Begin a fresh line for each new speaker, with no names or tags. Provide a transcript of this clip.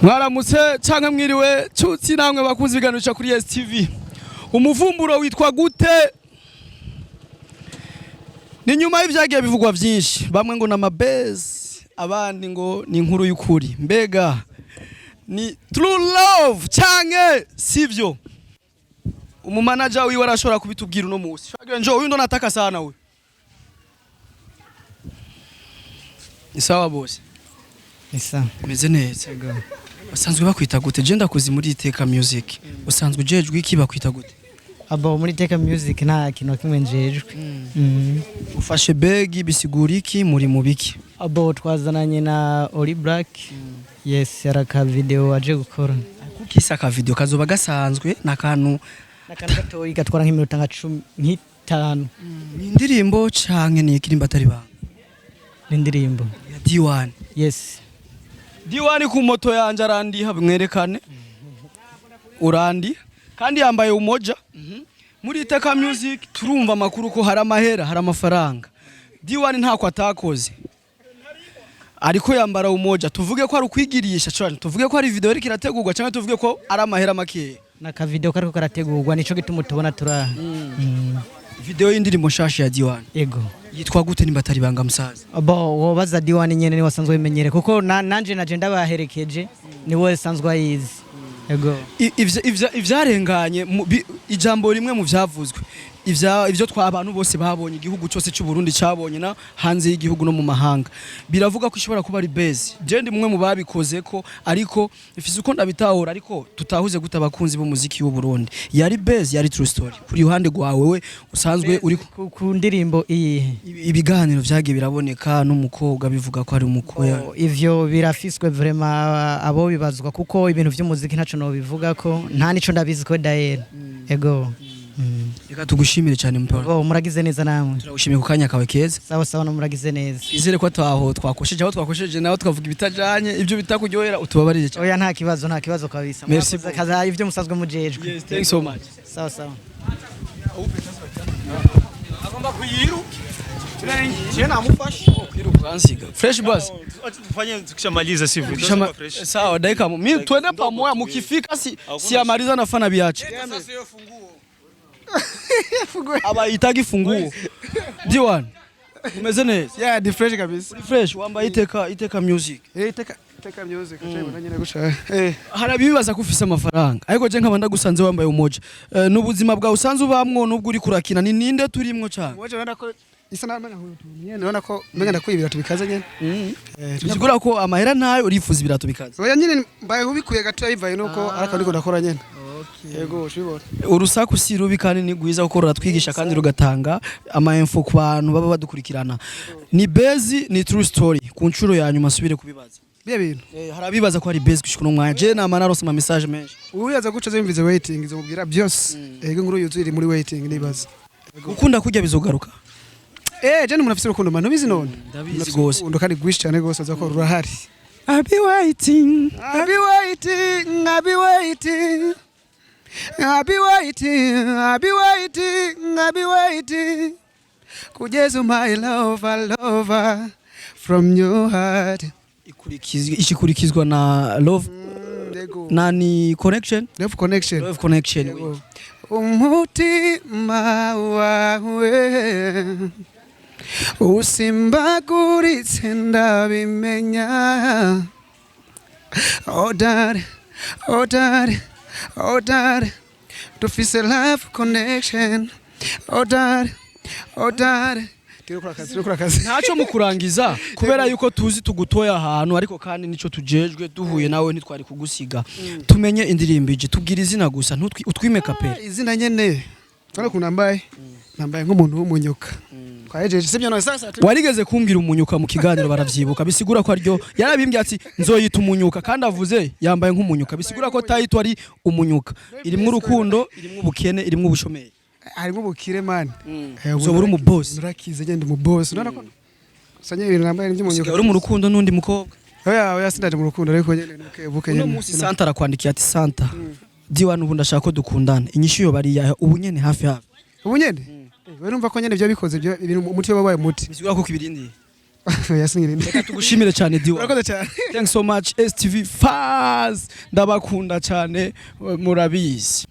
Mwaramutse canke mwiriwe cutsi namwe bakunze ibiganiro kuri a.t.m. Umuvumburo witwa gute? Ni nyuma y'ivyagiye bivugwa vyinshi, bamwe ngo n'amabase, abandi ngo ni inkuru y'ukuri. Mbega ni true love canke sivyo? Umumanager wiwe arashobora kubitubwira uno musi. Shage njo uyu ndo nataka sana we. Ni sawa boss.
Isa.
Meze neza. Usanzwe bakwita gute? Je ndakuzi muri iteka music. Usanzwe ujejwe iki bakwita gute?
Abo muri iteka music nta kintu kimwe njejwe.
Ufashe bag bisigura iki muri mubiki?
Abo twazananye na Oli Black. Yes, yaraka video aje gukora.
Kukisa ka video kazoba gasanzwe nakantu
gatoyi gatwara nk'iminota nka 15.
Ni indirimbo canke ni ikirimba atari banga?
Ni indirimbo
ya D1.
Yes.
D1 ku moto yanje arandiha mwerekane. Urandi kandi yambaye umoja. Muri iteka music turumva amakuru ko hari amahera, hari amafaranga. D1 ntako atakoze. Ariko yambara umoja, tuvuge ko ari ukwigirisha cyane, tuvuge ko ari video iri kirategurwa cyangwa tuvuge ko ari amahera make.
Naka video kariko karategurwa nico gituma tubona tura.
Video y'Indirimbo Nshasha ya D1.
Yego.
Yitwa gute nimba atari banga musaza?
Abo wobaza D1 nyene ni wasanzwe bimenyere kuko nanje naje ndabaherekeje ni wowe sanzwe ayizi. Yego.
Ivyarenganye ijambo rimwe mu vyavuzwe. Ivyo twabantu bose babonye igihugu cyose cy'u Burundi cyabonye na hanze y'igihugu no mu mahanga. Biravuga ko ishobora kuba ari base. Je ndi mumwe mu babikoze ko ariko ifise uko ndabitahura ariko tutahuze gute abakunzi b'umuziki w'u Burundi. Yari base, yari true story. Kuri ruhande rwawe we usanzwe uri
ku ndirimbo iyi.
Ibiganiro vyagiye biraboneka n'umukobwa bivuga ko ari umukoya.
Ivyo birafiswe vraiment abo bibazwa kuko ibintu vy'umuziki ntaco no bivuga ko nta nico ndabizi ko Dael. Ego.
Reka tugushimire cyane mpora.
Muragize neza namwe.
Turagushimiye ku kanya kawe keza.
Sawa sawa no muragize neza.
Izere ko twakosheje aho twakosheje naho twavuga ibitajanye ibyo bitakuryohera utubabarire cyane.
Oya nta kibazo kabisa.
Merci.
Kaza ivyo musanzwe mujejwe.
Yes, thanks so much.
Sawa sawa.
Agomba kuyiru. Je namufasha. Kwiruka ansiga. Fresh bus.
Tufanye tukishamaliza sivyo.
Sawa dakika mimi twende pamoja mukifika si amaliza na fana biache.
Sasa hiyo funguo.
Aba itagi funguo. D1. Umeze neza?
Yeah, di fresh kabisa.
Fresh wambaye iteka music.
Iteka music cyangwa nyine gusha.
Harabibaza ko ufise amafaranga. Ariko je nkaba ndagusanze wambaye umoja. N'ubuzima bwa usanze ubamwo nubwo uri kurakina ni ninde turimwo cyane?
Woje urabona ko isa na menga hutu. Nyene urabona ko menga ndakwibira tubikaza nyene.
Tuzigura ko amahera ntayo urifuza ibirato bikaza.
Oya nyine mbaye hubikuye gato yivaye nuko ariko ndiko ndakora nyene. Yego shibora.
Urusaku si rubi kandi ni gwiza kuko ruratwigisha kandi rugatanga ama info ku bantu baba badukurikirana. Ni base ni true story ku ncuro ya nyuma subire kubibaza.
Biye bintu.
Harabibaza ko ari base gushika no mwanje na manarose ama message menshi.
Uyaza guca zimvize waiting izomubwira byose. Yego nkuru yuzuri muri waiting nibaza.
Ukunda kurya bizogaruka.
Je n'umuntu urukundo mano bizi none.
Ndabizi gose.
Undo kandi gwishi cyane gose azako rurahari.
I'll be waiting.
I'll be waiting. I'll be waiting. I'll be waiting, I'll be waiting, I'll be waiting. Kujezu my lover from your heart.
Ikurikizwa na love. Nani connection?
Love connection.
Love connection.
Umutima wawe usimbaguritse ndabimenya. Oh daddy, oh daddy. Oh dad, to feel a love connection. Oh dad, oh dad.
Ntaco mukurangiza kubera yuko tuzi tugutoya ahantu ariko kandi nico tujejwe duhuye nawe ntitwari kugusiga. Tumenye indirimbo ije tubwira izina gusa utwime kapera.
Izina nyene. Twara kunambaye. Nambaye nk'umuntu w'umunyuka. Kwajeje sibyo no sasa.
Warigeze kumbwira umunyuka mu kiganiro baravyibuka bisigura ko aryo yarabimbye ati nzoyita umunyuka kandi avuze yambaye nk'umunyuka bisigura ko tayito ari umunyuka. Irimwe urukundo, irimwe ubukene, irimwe ubushomeri.
Harimo ubukire man.
Uzobura umu boss.
Nurakize gende mu boss. Urabona ko sanye ibintu nambaye by'umunyuka.
Uri mu rukundo n'undi mukobwa.
Oya sindaje mu rukundo ariko nyene nukebuke nyene.
Uno musi Santa arakwandikiye ati Santa. D1 ubu ndashaka ko dukundana. Inyishu yo bari ya ubu nyene hafi.
Ubu nyene? Urumva ko nyene byo bikoze byo ibintu umuti wabaye umuti.
Bisigura ko kibirindi.
yasingirinde
reka tugushimire cyane Diwa.
urakoze cyane
Thanks so much STV fans ndabakunda cyane murabizi.